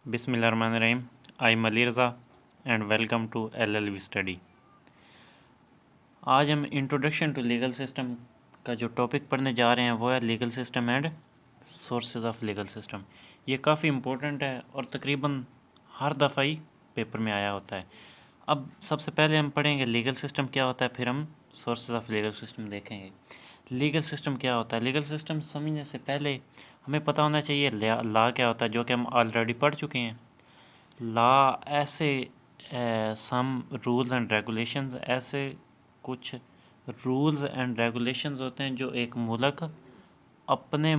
बिस्मिल्लाहिर्रहमानिर्रहीम। I am Ali Raza and welcome to LLB study. आज हम इंट्रोडक्शन टू लीगल सिस्टम का जो टॉपिक पढ़ने जा रहे हैं वो है legal system and sources of legal system. ये काफ़ी इम्पोर्टेंट है और तकरीबन हर दफ़ा ही पेपर में आया होता है। अब सबसे पहले हम पढ़ेंगे लीगल सिस्टम क्या होता है, फिर हम सोर्सेज ऑफ लीगल सिस्टम देखेंगे। लीगल सिस्टम क्या होता है? लीगल सिस्टम समझने से पहले हमें पता होना चाहिए लॉ क्या होता है, जो कि हम ऑलरेडी पढ़ चुके हैं। लॉ ऐसे सम रूल्स एंड रेगुलेशंस, ऐसे कुछ रूल्स एंड रेगुलेशंस होते हैं जो एक मुल्क अपने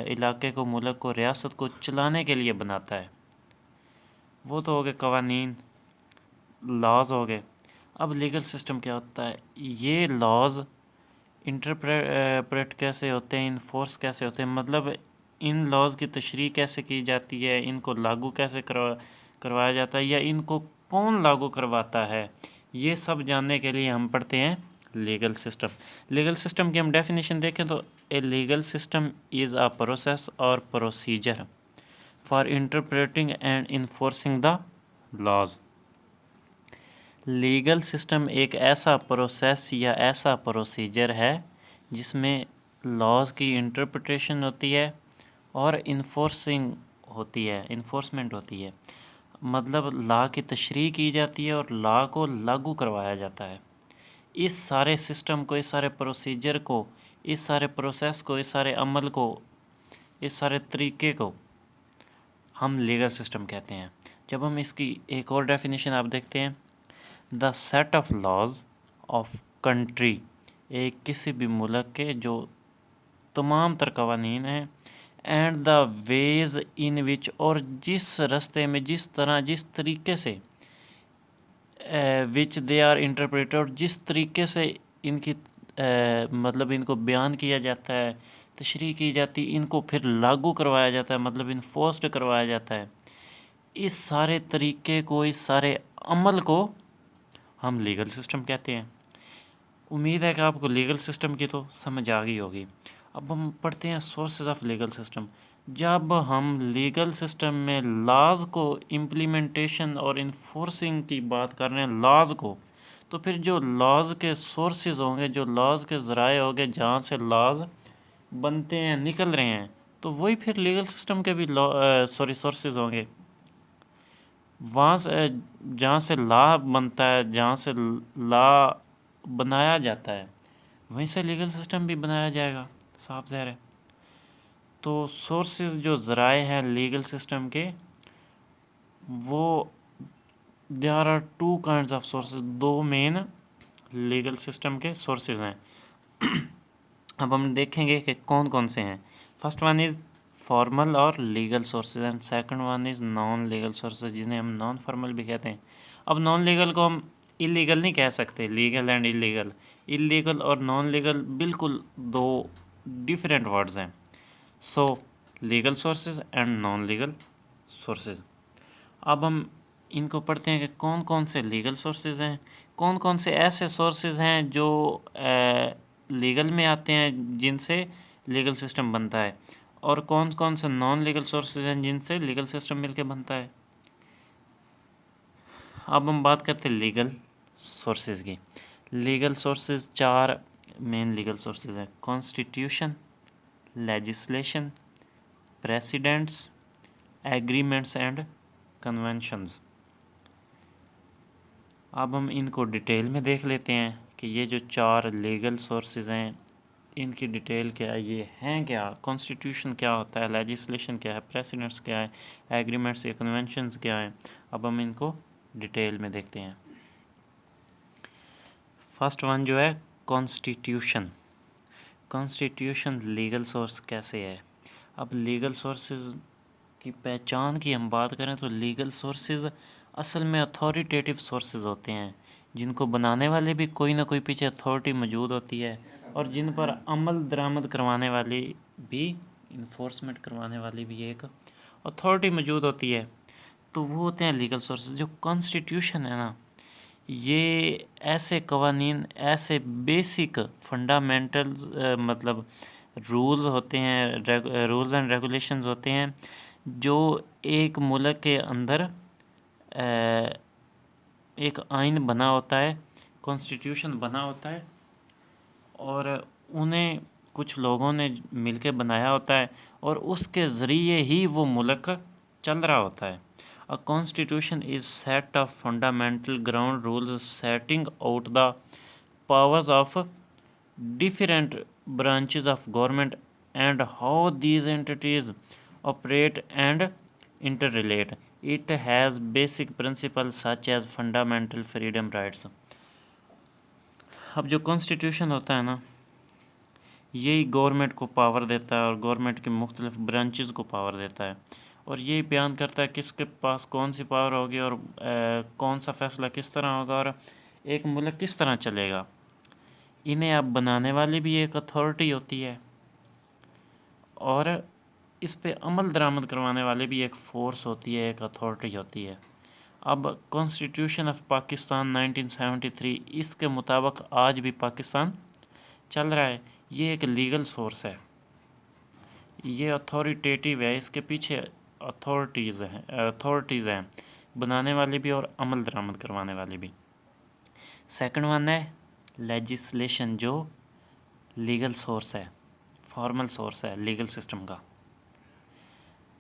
इलाके को, मुल्क को, रियासत को चलाने के लिए बनाता है। वो तो हो गए कवानीन, लॉज हो गए। अब लीगल सिस्टम क्या होता है? ये लॉज इंटरप्रेट कैसे होते हैं, इन्फोर्स कैसे होते हैं, मतलब इन लॉज की तशरीह कैसे की जाती है, इनको लागू कैसे करवाया जाता है, या इनको कौन लागू करवाता है, ये सब जानने के लिए हम पढ़ते हैं लीगल सिस्टम। लीगल सिस्टम की हम डेफिनेशन देखें तो a legal system is a process और procedure for interpreting and enforcing the laws. Legal system एक ऐसा प्रोसेस या ऐसा प्रोसीजर है जिसमें लॉज की इंटरप्रिटेशन होती है और इन्फोर्समेंट होती है। मतलब लॉ की तशरीह की जाती है और लॉ को लागू करवाया जाता है। इस सारे सिस्टम को, इस सारे प्रोसीजर को, इस सारे प्रोसेस को, इस सारे अमल को, इस सारे तरीके को हम लीगल सिस्टम कहते हैं। जब हम इसकी एक और डेफिनेशन आप देखते हैं, the set of laws of country, एक किसी भी मुल्क के जो तमाम तर कवानीन हैं, एंड द वेज इन विच, और जिस रास्ते में, जिस तरह, जिस तरीके से, विच दे आर इंटरप्रेटेड, और जिस तरीके से इनकी मतलब इनको बयान किया जाता है, तशरीह की जाती, इनको फिर लागू करवाया जाता है, मतलब इन्फोर्स्ड करवाया जाता है। इस सारे तरीके को, इस सारे अमल को हम लीगल सिस्टम कहते हैं। उम्मीद है कि आपको लीगल सिस्टम की तो समझ आ गई होगी। अब हम पढ़ते हैं सोर्सेज ऑफ लीगल सिस्टम। जब हम लीगल सिस्टम में लॉज को इम्प्लीमेंटेशन और इन्फोर्सिंग की बात कर रहे हैं, लॉज को, तो फिर जो लॉज के सोर्सेज होंगे, जो लॉज के ज़राए होंगे, जहाँ से लॉज बनते हैं, निकल रहे हैं, तो वही फिर लीगल सिस्टम के भी सोर्सेज होंगे। वहाँ से, जहाँ से लॉ बनता है, जहाँ से लॉ बनाया जाता है, वहीं से लीगल सिस्टम भी बनाया जाएगा, साफ ज़ाहिर है। तो सोर्सेज, जो ज़राए हैं लीगल सिस्टम के, वो there are two kinds of sources, दो मेन लीगल सिस्टम के सोर्सेज हैं। अब हम देखेंगे कि कौन कौन से हैं। फर्स्ट वन इज़ फॉर्मल और legal sources and second one is non legal sources, जिन्हें हम नॉन फॉर्मल भी कहते हैं। अब नॉन लीगल को हम इलीगल नहीं कह सकते, लीगल एंड इलीगल, इलीगल और नॉन लीगल बिल्कुल दो डिफरेंट वर्ड्स हैं। सो legal sources and non legal sources. अब हम इनको पढ़ते हैं कि कौन कौन से लीगल सोर्सेज हैं, कौन कौन से ऐसे सोर्सेज हैं जो लीगल में आते हैं, जिनसे लीगल सिस्टम बनता है, और कौन कौन से नॉन लीगल सोर्सेज हैं जिनसे लीगल सिस्टम मिलके बनता है। अब हम बात करते हैं लीगल सोर्सेज की। लीगल सोर्सेज चार मेन लीगल सोर्सेज हैं: constitution, legislation, precedents, agreements and conventions. अब हम इनको डिटेल में देख लेते हैं कि ये जो चार लीगल सोर्सेज हैं, इनकी डिटेल क्या है, ये हैं क्या। कॉन्स्टिट्यूशन क्या होता है, लेजिस्लेशन क्या है, प्रेसिडेंट्स क्या है, एग्रीमेंट्स या कन्वेंशंस क्या हैं। अब हम इनको डिटेल में देखते हैं। फर्स्ट वन जो है कॉन्स्टिट्यूशन। कॉन्स्टिट्यूशन लीगल सोर्स कैसे है? अब लीगल सोर्सेज की पहचान की हम बात करें तो लीगल सोर्सेज असल में अथॉरिटेटिव सोर्सेज होते हैं, जिनको बनाने वाले भी कोई ना कोई पीछे अथॉरिटी मौजूद होती है, और जिन पर अमल दरामद करवाने वाली भी, इन्फोर्समेंट करवाने वाली भी एक अथॉरिटी मौजूद होती है। तो वो होते हैं लीगल सोर्सेज। जो कॉन्स्टिट्यूशन है ना, ये ऐसे कवानीन, ऐसे बेसिक फंडामेंटल मतलब रूल्स होते हैं, रूल्स एंड रेगुलेशंस होते हैं, जो एक मुल्क के अंदर एक आइन बना होता है, कॉन्स्टिट्यूशन बना होता है, और उन्हें कुछ लोगों ने मिलके बनाया होता है और उसके ज़रिए ही वो मुल्क चल रहा होता है। A constitution is set of fundamental ground rules setting out the powers of different branches of government and how these entities operate and interrelate. It has basic principles such as fundamental freedom rights. अब जो constitution होता है ना, यही government को power देता है और गवर्नमेंट के मुख्तलिफ ब्रांचेस को पावर देता है, और यही बयान करता है किसके पास कौन सी पावर होगी और कौन सा फ़ैसला किस तरह होगा और एक मुल्क किस तरह चलेगा। इन्हें अब बनाने वाली भी एक अथॉरिटी होती है और इस पे अमल दरामद करवाने वाले भी एक फ़ोर्स होती है, एक अथॉरिटी होती है। अब कॉन्स्टिट्यूशन ऑफ पाकिस्तान 1973 इसके मुताबिक आज भी पाकिस्तान चल रहा है। ये एक लीगल सोर्स है, ये अथॉरिटेटिव है, इसके पीछे अथॉरिटीज़ हैं बनाने वाली भी और अमल दरामद करवाने वाली भी। सेकंड वन है लेजिस्लेशन, जो लीगल सोर्स है, फॉर्मल सोर्स है लीगल सिस्टम का।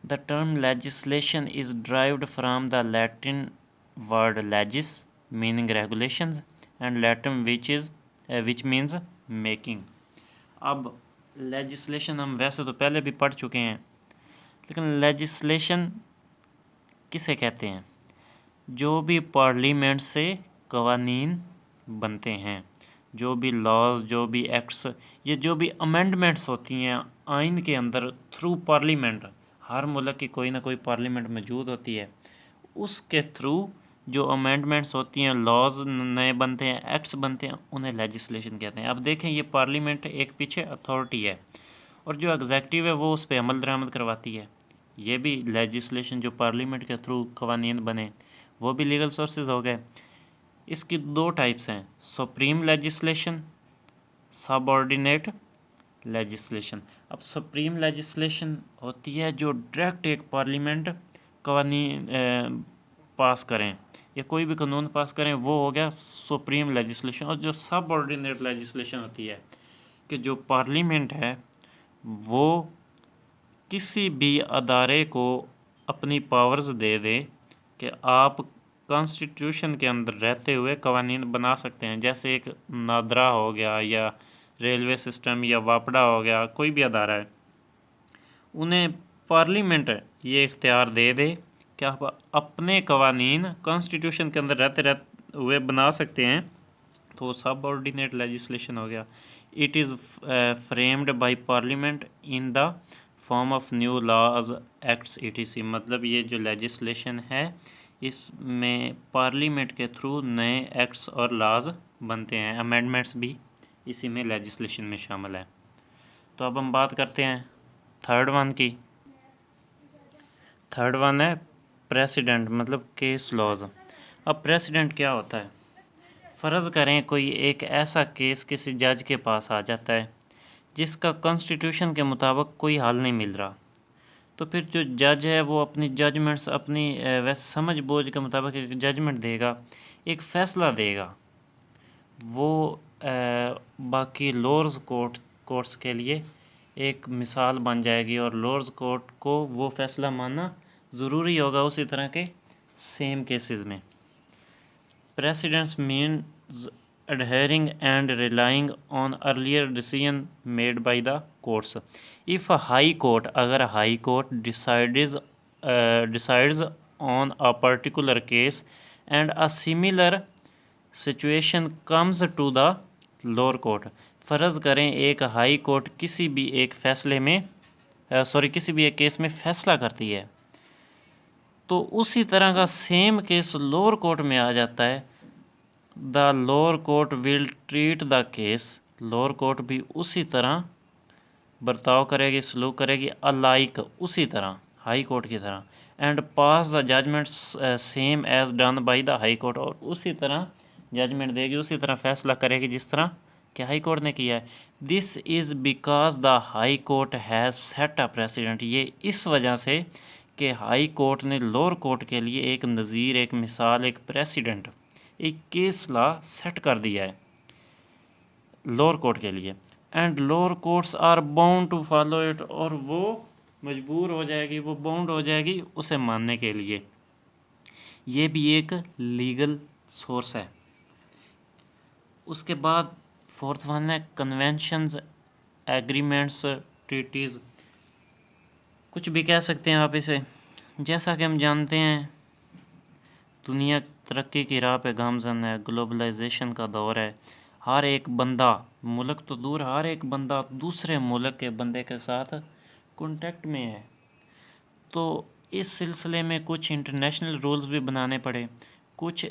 The term legislation is derived from the Latin word legis meaning regulations and Latin which means making. अब लेजिस्लेशन हम वैसे तो पहले भी पढ़ चुके हैं, लेकिन लेजिस्लेशन किसे कहते हैं? जो भी पार्लियामेंट से कवानीन बनते हैं, जो भी लॉज, जो भी एक्ट्स, ये जो भी अमेंडमेंट्स होती हैं आइन के अंदर थ्रू पार्लियामेंट, हर मुल्क की कोई ना कोई पार्लियामेंट मौजूद होती है, उसके थ्रू जो अमेंडमेंट्स होती हैं, लॉज नए बनते हैं, एक्ट्स बनते हैं, उन्हें लेजिस्लेशन कहते हैं। अब देखें, ये पार्लियामेंट एक पीछे अथॉरिटी है और जो एग्जेक्टिव है वो उस पर अमल दरामद करवाती है। ये भी लेजिस्लेशन जो पार्लियामेंट के थ्रू कवानीन बने वो भी लीगल सोर्सेज हो गए। इसकी दो टाइप्स हैं, सुप्रीम लेजिस्लेशन, सबऑर्डिनेट लेजिस्लेशन। अब सुप्रीम लेजिस्लेशन होती है जो डायरेक्ट एक पार्लियामेंट कवानीन पास करें या कोई भी कानून पास करें, वो हो गया सुप्रीम लेजिस्लेशन। और जो सबऑर्डिनेट लेजिस्लेशन होती है कि जो पार्लियामेंट है वो किसी भी अदारे को अपनी पावर्स दे दे कि आप कॉन्स्टिट्यूशन के अंदर रहते हुए कवानीन बना सकते हैं। जैसे एक नादरा हो गया या रेलवे सिस्टम या वापडा हो गया, कोई भी अदारा है, उन्हें पार्लियामेंट ये इख्तियार दे दे कि आप अपने कवानीन कॉन्स्टिट्यूशन के अंदर रहते हुए बना सकते हैं, तो सबऑर्डिनेट लेजिस्लेशन हो गया। It is framed by parliament in the form of new laws acts ETC। मतलब ये जो लेजिस्लेशन है इसमें पार्लियामेंट के थ्रू नए एक्ट्स और लॉज बनते हैं, अमेंडमेंट्स भी इसी में लेजिस्लेशन में शामिल है। तो अब हम बात करते हैं थर्ड वन की। थर्ड वन है प्रेसिडेंट, मतलब केस लॉज। अब प्रेसिडेंट क्या होता है? फ़र्ज़ करें कोई एक ऐसा केस किसी जज के पास आ जाता है जिसका कॉन्स्टिट्यूशन के मुताबिक कोई हल नहीं मिल रहा, तो फिर जो जज है वो अपनी जजमेंट्स अपनी वैसे समझ बूझ के मुताबिक एक जजमेंट देगा, एक फ़ैसला देगा। वो बाकी लोअर्स कोर्ट्स के लिए एक मिसाल बन जाएगी और लोअर्स कोर्ट को वो फ़ैसला मानना ज़रूरी होगा उसी तरह के सेम केसेस में। Precedents means adhering and relying on earlier decision made by the courts. If a high court, अगर high court decides on a particular case and a similar situation comes to the lower court, फ़र्ज़ करें एक high court किसी भी एक फ़ैसले में किसी भी एक केस में फ़ैसला करती है, तो उसी तरह का सेम केस लोअर कोर्ट में आ जाता है। The lower court will treat the case, lower court भी उसी तरह बर्ताव करेगी, सलूक करेगी, अलाइक उसी तरह हाई कोर्ट की तरह, and pass the judgement same as done by the high court, और उसी तरह जजमेंट देगी, उसी तरह फैसला करेगी जिस तरह कि हाई कोर्ट ने किया है। This is because the high court has set a president, ये इस वजह से कि हाई कोर्ट ने लोअर कोर्ट के लिए एक नज़ीर, एक मिसाल, एक प्रेसिडेंट, एक केस लॉ सेट कर दिया है लोअर कोर्ट के लिए, and lower courts are bound to follow it, और वो मजबूर हो जाएगी, वो बाउंड हो जाएगी उसे मानने के लिए। ये भी एक लीगल सोर्स है। उसके बाद फोर्थ वन है कन्वेंशंस, एग्रीमेंट्स, ट्रीटीज़, कुछ भी कह सकते हैं आप इसे। जैसा कि हम जानते हैं दुनिया तरक्की की राह पे गामज़न है, ग्लोबलाइजेशन का दौर है, हर एक बंदा, मुल्क तो दूर, हर एक बंदा दूसरे मुल्क के बंदे के साथ कांटेक्ट में है। तो इस सिलसिले में कुछ इंटरनेशनल रूल्स भी बनाने पड़े, कुछ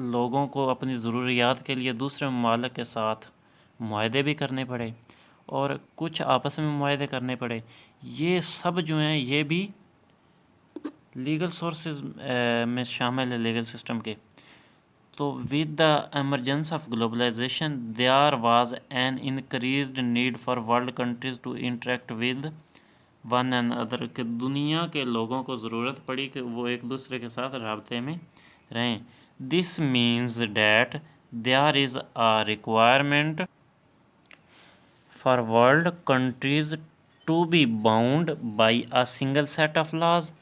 लोगों को अपनी ज़रूरियात के लिए दूसरे ममालिक के साथ मुआहदे भी करने पड़े और कुछ आपस में मुआहदे करने पड़े। ये सब जो हैं ये भी लीगल सोर्सेज में शामिल है लीगल सिस्टम के। तो with the emergence of globalisation there was an increased need for world countries to interact with one and other, कि दुनिया के लोगों को ज़रूरत पड़ी कि वो एक दूसरे के साथ राब्ते में रहें। This means that there is a requirement for world countries to be bound by a single set of laws.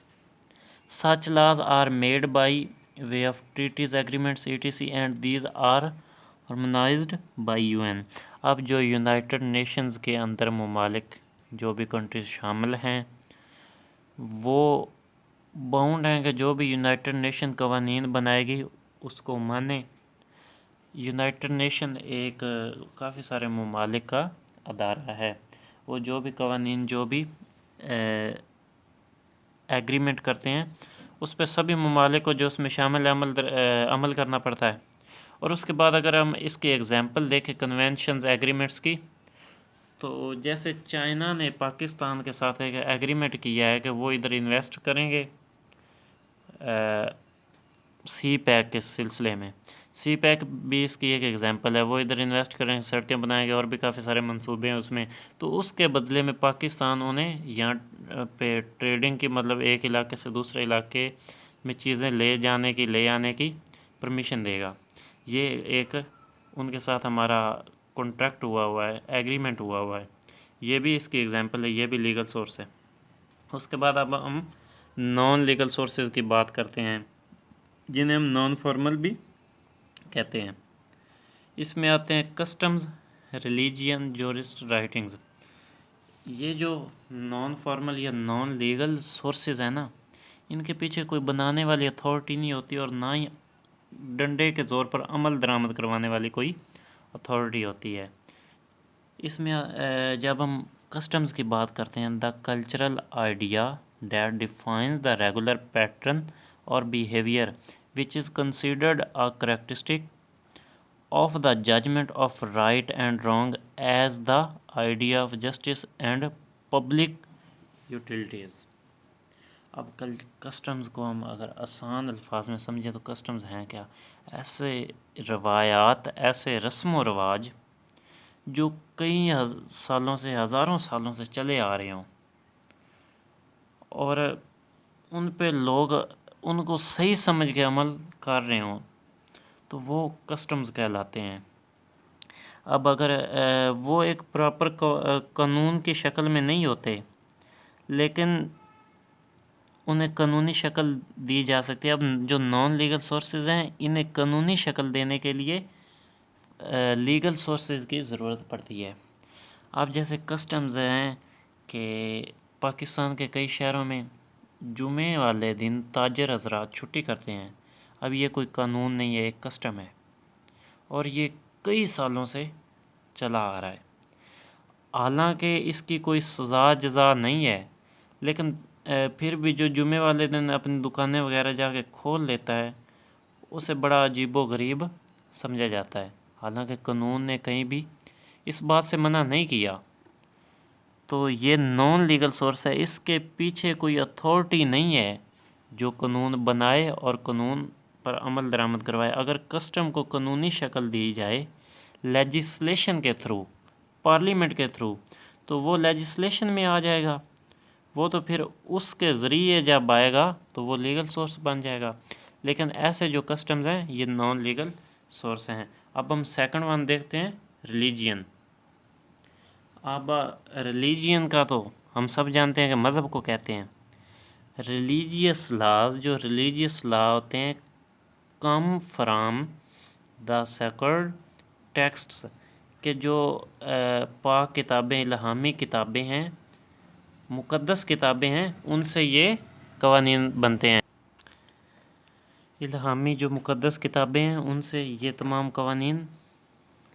Such laws are made by way of treaties, agreements, etc, and these are harmonised by UN। अब जो United Nations के अंदर ममालिक जो भी countries शामिल हैं वो बाउंड हैं कि जो भी यूनाइटेड नेशन कवानीन बनाएगी उसको माने। यूनाइटेड नेशन एक काफ़ी सारे ममालिक का अदारा है, वो जो भी कवानीन, जो भी एग्रीमेंट करते हैं उस पर सभी ममालिक को जो उसमें शामिल है अमल करना पड़ता है। और उसके बाद अगर हम इसके एग्जांपल देखें कन्वेंशंस, एग्रीमेंट्स की, तो जैसे चाइना ने पाकिस्तान के साथ एक एग्रीमेंट किया है कि वो इधर इन्वेस्ट करेंगे सी पैक के सिलसिले में। सी पैक भी इसकी एक एग्जांपल है, वो इधर इन्वेस्ट करेंगे, सड़कें बनाएंगे और भी काफ़ी सारे मंसूबे हैं उसमें। तो उसके बदले में पाकिस्तान उन्हें यहाँ पे ट्रेडिंग की, मतलब एक इलाके से दूसरे इलाके में चीज़ें ले जाने की, ले आने की परमिशन देगा। ये एक उनके साथ हमारा कॉन्ट्रैक्ट हुआ है, एग्रीमेंट हुआ है। ये भी इसकी एग्जांपल है, ये भी लीगल सोर्स है। उसके बाद अब हम नॉन लीगल सोर्सेज की बात करते हैं जिन्हें हम नॉन फॉर्मल भी कहते हैं। इसमें आते हैं कस्टम्स, रिलीजियन, जूरिस्ट राइटिंग्स। ये जो नॉन फॉर्मल या नॉन लीगल सोर्सेज हैं ना, इनके पीछे कोई बनाने वाली अथॉरिटी नहीं होती और ना ही डंडे के ज़ोर पर अमल दरामद करवाने वाली कोई अथॉरिटी होती है। इसमें जब हम कस्टम्स की बात करते हैं, the cultural idea that defines the regular pattern और behaviour which is considered a characteristic of the judgment of right and wrong as the idea of justice and public utilities। अब कस्टम्स को हम अगर आसान अल्फाज में समझें तो कस्टम्स हैं क्या? ऐसे रवायात, ऐसे रस्म व रवाज जो कई सालों से, हज़ारों सालों से चले आ रहे हों और उन पे लोग उनको सही समझ के अमल कर रहे हों, तो वो कस्टम्स कहलाते हैं। अब अगर वो एक प्रॉपर कानून की शक्ल में नहीं होते, लेकिन उन्हें कानूनी शक्ल दी जा सकती है। अब जो नॉन लीगल सोर्सेज हैं, इन्हें कानूनी शक्ल देने के लिए लीगल सोर्सेज की ज़रूरत पड़ती है। अब जैसे कस्टम्स हैं कि पाकिस्तान के कई शहरों में जुमे वाले दिन ताजर हज़रात छुट्टी करते हैं। अब ये कोई कानून नहीं है, एक कस्टम है और ये कई सालों से चला आ रहा है। हालांकि इसकी कोई सज़ा जज़ा नहीं है, लेकिन फिर भी जो जुमे वाले दिन अपनी दुकानें वगैरह जाके खोल लेता है उसे बड़ा अजीबो गरीब समझा जाता है। हालांकि कानून ने कहीं भी इस बात से मना नहीं किया। तो ये नॉन लीगल सोर्स है, इसके पीछे कोई अथॉरिटी नहीं है जो कानून बनाए और कानून पर अमल दरामद करवाए। अगर कस्टम को कानूनी शक्ल दी जाए लेजिस्लेशन के थ्रू, पार्लियामेंट के थ्रू, तो वो लेजिस्लेशन में आ जाएगा, वो तो फिर उसके ज़रिए जब आएगा तो वो लीगल सोर्स बन जाएगा। लेकिन ऐसे जो कस्टम्स हैं ये नॉन लीगल सोर्स हैं। अब हम सेकंड वन देखते हैं, रिलीजियन। अब रिलीजियन का तो हम सब जानते हैं कि मज़हब को कहते हैं। रिलीजियस लाज, जो रिलीजियस लॉ होते हैं, come from the sacred texts, के जो पाक किताबें, इल्हामी किताबें हैं, मुक़द्दस किताबें हैं, उनसे ये कवानीन बनते हैं। इल्हामी जो मुक़द्दस किताबें हैं उनसे ये तमाम कवानीन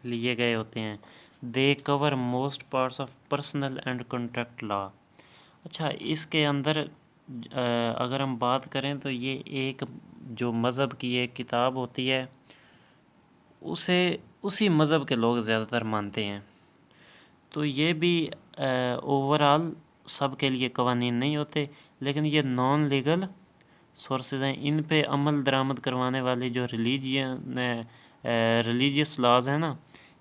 लिए गए होते हैं। They cover most parts of personal and contract law. अच्छा, इसके अंदर अगर हम बात करें तो ये एक जो मज़हब की एक किताब होती है उसे उसी मज़हब के लोग ज़्यादातर मानते हैं। तो ये भी ओवरऑल सब के लिए कवानीन नहीं होते, लेकिन ये नॉन लीगल सोर्सेज हैं। इन पे अमल दरामद करवाने वाली जो रिलीजियस लॉज हैं ना,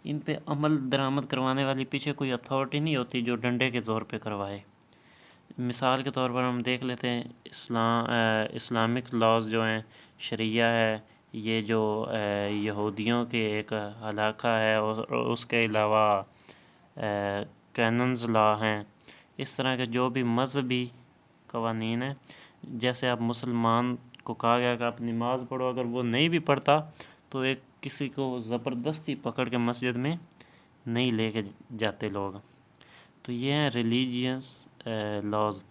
इन पे अमल दरामद करवाने वाली पीछे कोई अथॉरिटी नहीं होती जो डंडे के ज़ोर पे करवाए। मिसाल के तौर पर हम देख लेते हैं इस्लामिक लॉज जो हैं, शरिया है, ये जो यहूदियों के एक इलाका है, और उसके अलावा कैनन्स लॉ हैं। इस तरह के जो भी मज़हबी कवानीन हैं, जैसे आप मुसलमान को कहा गया कि आप नमाज़ पढ़ो, अगर वो नहीं भी पढ़ता तो एक किसी को ज़बरदस्ती पकड़ के मस्जिद में नहीं लेके जाते लोग। तो ये हैं रिलीजियस लॉज,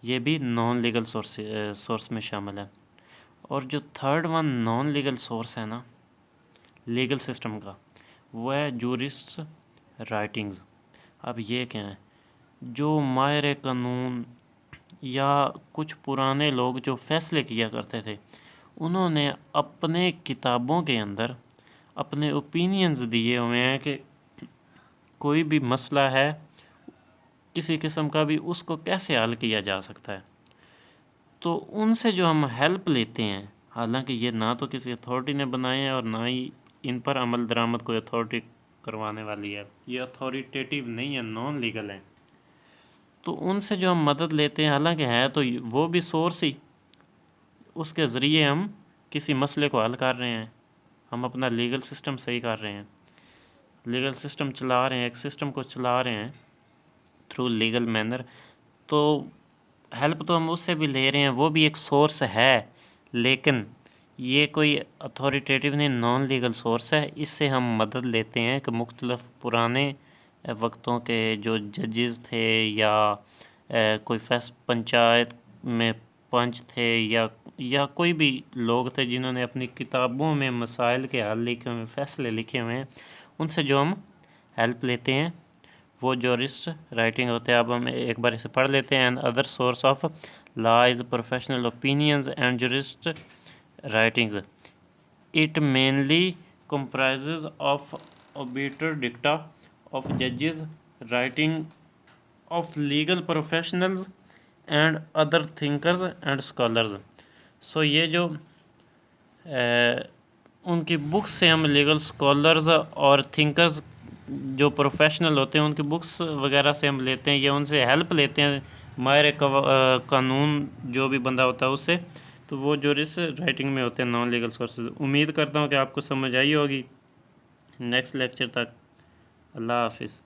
ये भी नॉन लीगल सोर्स में शामिल है। और जो third one non legal source है ना लीगल सिस्टम का, वो है जूरिस्ट राइटिंग्स। अब ये क्या है, जो माहिर कानून या कुछ पुराने लोग जो फ़ैसले किया करते थे, उन्होंने अपने किताबों के अंदर अपने ओपिनियंस दिए हुए हैं कि कोई भी मसला है किसी किस्म का भी, उसको कैसे हल किया जा सकता है। तो उनसे जो हम हेल्प लेते हैं, हालांकि ये ना तो किसी अथॉरिटी ने बनाए हैं और ना ही इन पर अमल दरामद कोई अथॉरिटी करवाने वाली है, ये अथॉरिटेटिव नहीं है, नॉन लीगल है। तो उनसे जो हम मदद लेते हैं, हालांकि है तो वो भी सोर्स ही, उसके ज़रिए हम किसी मसले को हल कर रहे हैं, हम अपना लीगल सिस्टम सही कर रहे हैं, लीगल सिस्टम चला रहे हैं, एक सिस्टम को चला रहे हैं थ्रू लीगल मैनर। तो हेल्प तो हम उससे भी ले रहे हैं, वो भी एक सोर्स है, लेकिन ये कोई अथॉरिटेटिव नहीं, नॉन लीगल सोर्स है। इससे हम मदद लेते हैं कि मुख्तलिफ़ पुराने वक्तों के जो जजेस थे या कोई पंचायत में पंच थे या कोई भी लोग थे जिन्होंने अपनी किताबों में मसाइल के हल लिखे हुए, फ़ैसले लिखे हुए हैं, उनसे जो हम हेल्प लेते हैं वो जूरिस्ट राइटिंग होते हैं। अब हम एक बार इसे पढ़ लेते हैं। And other source of law is professional opinions and jurist writings. It mainly comprises of obiter dicta of judges, writing of legal professionals and other thinkers and scholars. So ये जो उनकी बुक्स से हम लीगल स्कॉलर्स और thinkers जो professional होते हैं उनकी बुक्स वगैरह से हम लेते हैं, या उनसे हेल्प लेते हैं, माहिर कानून जो भी बंदा होता है उससे। तो वो जूरिस्ट राइटिंग में होते हैं, नॉन लीगल सोर्सेज। उम्मीद करता हूँ कि आपको समझ आई होगी। नेक्स्ट लेक्चर तक अल्लाह हाफिज़।